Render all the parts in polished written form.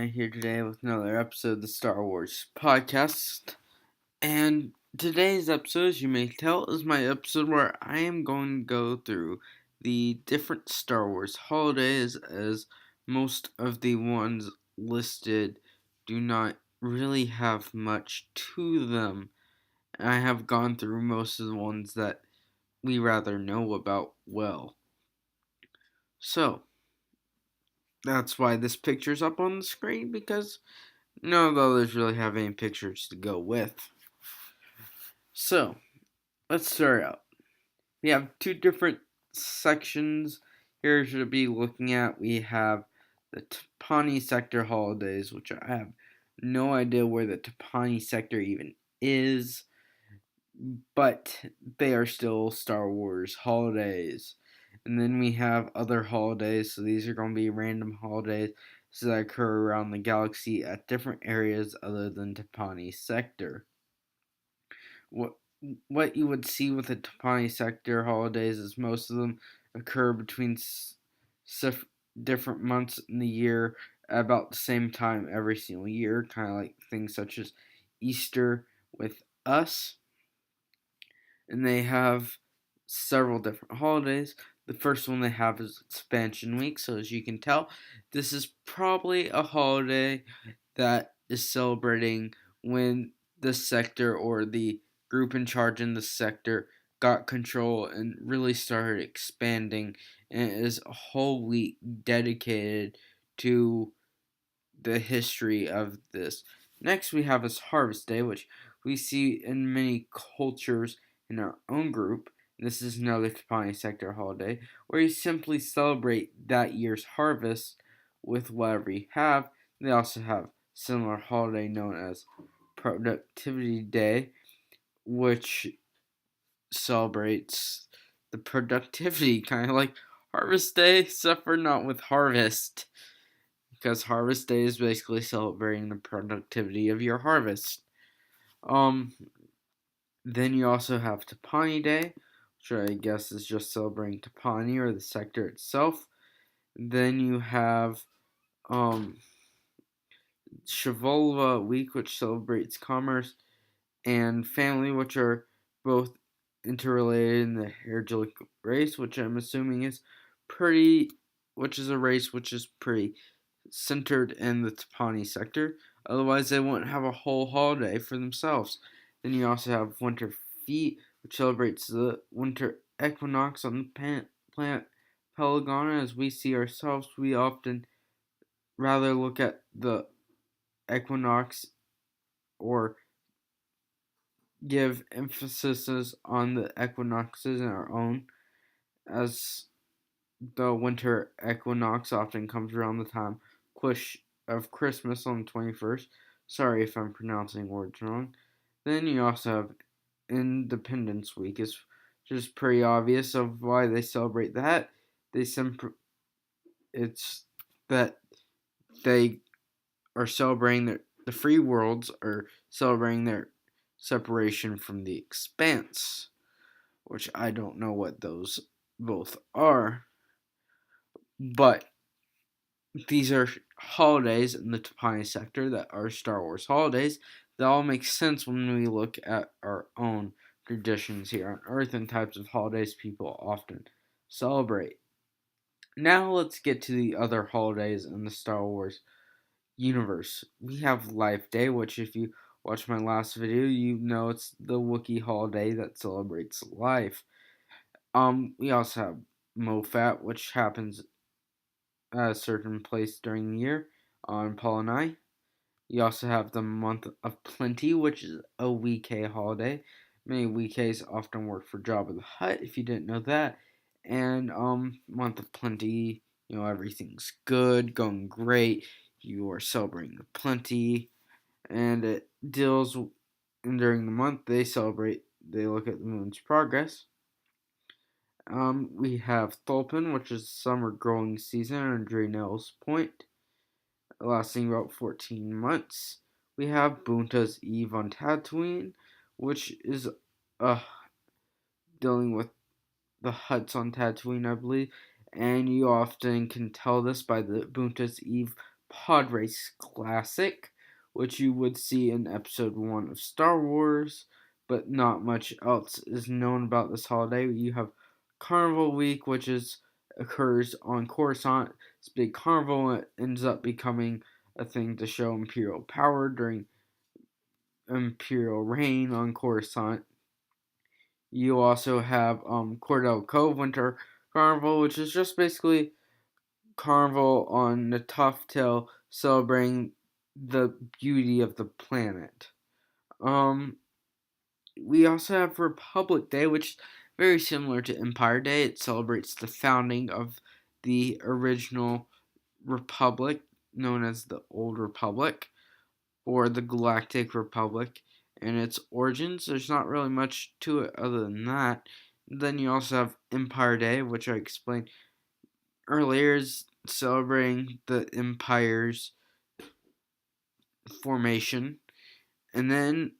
Here today with another episode of the Star Wars podcast. And today's episode, as you may tell, is my episode where I am going to go through the different Star Wars holidays, as most of the ones listed do not really have much to them. I have gone through most of the ones that we rather know about well. So, that's why this picture's up on the screen, because none of the others really have any pictures to go with. So, let's start out. We have two different sections here to be looking at. We have the Tapani Sector holidays, which I have no idea where the Tapani Sector even is, but they are still Star Wars holidays. And then we have other holidays, so these are going to be random holidays that occur around the galaxy at different areas other than Tapani Sector. What you would see with the Tapani Sector holidays is most of them occur between different months in the year at about the same time every single year, kind of like things such as Easter with us. And they have several different holidays. The first one they have is Expansion Week, so as you can tell, this is probably a holiday that is celebrating when the sector or the group in charge in the sector got control and really started expanding, and it is a whole week dedicated to the history of this. Next, we have is Harvest Day, which we see in many cultures in our own group. This is another Tapani Sector holiday where you simply celebrate that year's harvest with whatever you have. They also have similar holiday known as Productivity Day, which celebrates the productivity, kind of like Harvest Day, except for not with harvest, because Harvest Day is basically celebrating the productivity of your harvest. Then you also have Tapani Day, which I guess is just celebrating Tapani or the sector itself. Then you have Shivolva Week, which celebrates commerce and family, which are both interrelated in the Herjolic race, which I'm assuming is which is a race which is pretty centered in the Tapani sector. Otherwise, they wouldn't have a whole holiday for themselves. Then you also have Winter Feet, which celebrates the winter equinox on the planet Pelagona. As we see ourselves, we often rather look at the equinox or give emphasis on the equinoxes in our own, as the winter equinox often comes around the time of Christmas on the 21st. Sorry if I'm pronouncing words wrong. Then you also have Independence Week, is just pretty obvious of why they celebrate that. It's that they are celebrating the free worlds are celebrating their separation from the expanse, which I don't know what those both are, but these are holidays in the Tapani sector that are Star Wars holidays that all make sense when we look at our own traditions here on Earth and types of holidays people often celebrate. Now let's get to the other holidays in the Star Wars universe. We have Life Day, which if you watch my last video, you know it's the Wookiee holiday that celebrates life. We also have Mofat, which happens at a certain place during the year on Polonai. You also have the Month of Plenty, which is a Weekay holiday. Many Weekays often work for Jabba the Hutt, if you didn't know that. And Month of Plenty, everything's good, going great. You are celebrating the plenty, and it deals. And during the month, they look at the moon's progress. We have Thulpin, which is summer growing season on Draenel's Point, lasting about 14 months. We have Bunta's Eve on Tatooine, which is dealing with the huts on Tatooine, I believe. And you often can tell this by the Bunta's Eve Pod Race Classic, which you would see in episode 1 of Star Wars, but not much else is known about this holiday. You have Carnival Week, which occurs on Coruscant. It's a big carnival. It ends up becoming a thing to show Imperial power during Imperial reign on Coruscant. You also have Cordell Cove Winter Carnival, which is just basically carnival on the Toftail celebrating the beauty of the planet. We also have Republic Day, which is very similar to Empire Day. It celebrates the founding of the original republic known as the Old Republic or the Galactic Republic and its origins. There's not really much to it other than that. Then you also have Empire Day, which I explained earlier, is celebrating the Empire's formation. And then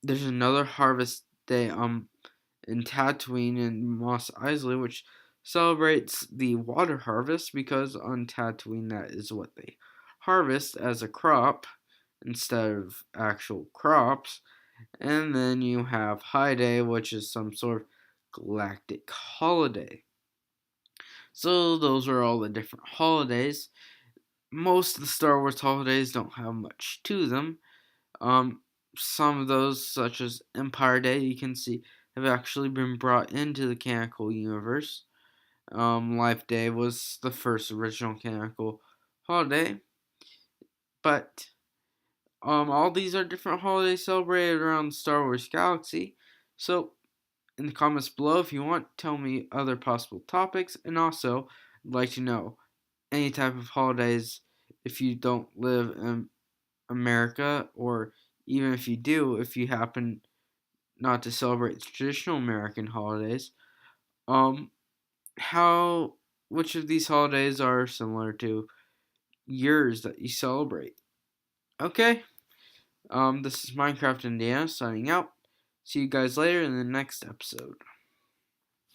there's another Harvest Day in Tatooine and Mos Eisley, which celebrates the water harvest because on Tatooine that is what they harvest as a crop instead of actual crops. And then you have High Day, which is some sort of galactic holiday. So those are all the different holidays. Most of the Star Wars holidays don't have much to them. Some of those, such as Empire Day, you can see have actually been brought into the canonical universe. Life Day was the first original canonical holiday, but all these are different holidays celebrated around the Star Wars galaxy. So, in the comments below, if you want, tell me other possible topics, and also, I'd like to know any type of holidays if you don't live in America, or even if you do, if you happen not to celebrate traditional American holidays, how which of these holidays are similar to yours that you celebrate? Okay, this is Minecraft Indiana signing out. See you guys later in the next episode.